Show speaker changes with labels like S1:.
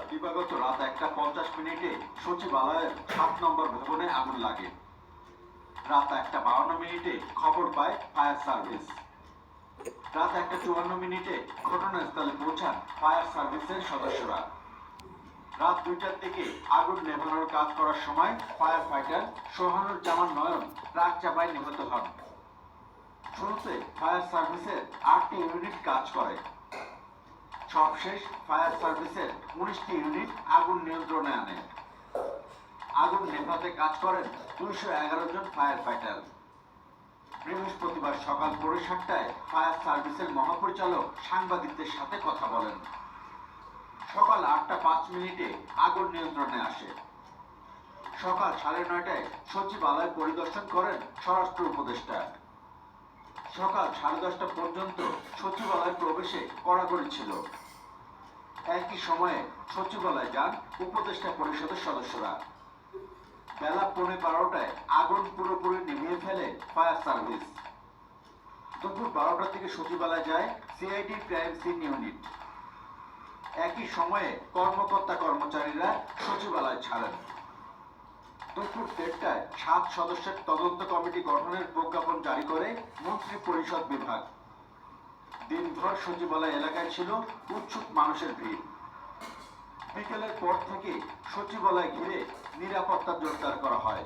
S1: দিবাগত রাত 1:50 সচিবালয়ের 7 নম্বর ভবনে আগুন লাগে। রাত 1:52 খবর পায় ফায়ার সার্ভিস। রাত 1:54 ঘটনাস্থলে পৌঁছান ফায়ার সার্ভিসের সদস্যরা। রাত 2টার দিকে আগুন নেভানোর কাজ করার সময় ফায়ার ফাইটার সোহানুজ্জামান নয়ন ট্রাক চাপায় নিহত হন। শুরুতে ফায়ার সার্ভিসের 8টি ইউনিট কাজ করে। সবশেষ ফায়ার সার্ভিসের 19টি ইউনিট আগুন নিয়ন্ত্রণে আনে। আগুন নেভাতে কাজ করেন 211 জন ফায়ার ফাইটার। বৃহস্পতিবার সকাল 7:30টায় ফায়ার সার্ভিসের মহাপরিচালক সাংবাদিকদের সাথে কথা বলেন। সকাল 8:05 আগুন নিয়ন্ত্রণে আসে। সকাল 9:30টায় সচিবালয় পরিদর্শন করেন স্বরাষ্ট্র উপদেষ্টা। সকাল 10:30 পর্যন্ত সচিবালয় প্রবেশে কড়াকড়ি ছিল। একই সময়ে সচিবালয়ে যান উপদেষ্টা পরিষদের সদস্যরা। বেলা 12:15টায় আগুন পুরোপুরি নিভিয়ে ফেলে ফায়ার সার্ভিস। দুপুর 12টা থেকে সচিবালয়ে যায় সিআইডি ক্রাইম সিন ইউনিট। একই সময়ে কর্মকর্তা কর্মচারীরা সচিবালয় ছাড়েন। দুপুর 1:30টায় 7 সদস্যের তদন্ত কমিটি গঠনের প্রজ্ঞাপন জারি করে মন্ত্রী পরিষদ বিভাগ। দিনভর সচিবালয় এলাকায় ছিল উৎসুক মানুষের ভিড়। বিকেলের পর থেকে সচিবালয় ঘিরে নিরাপত্তা জোরদার করা হয়।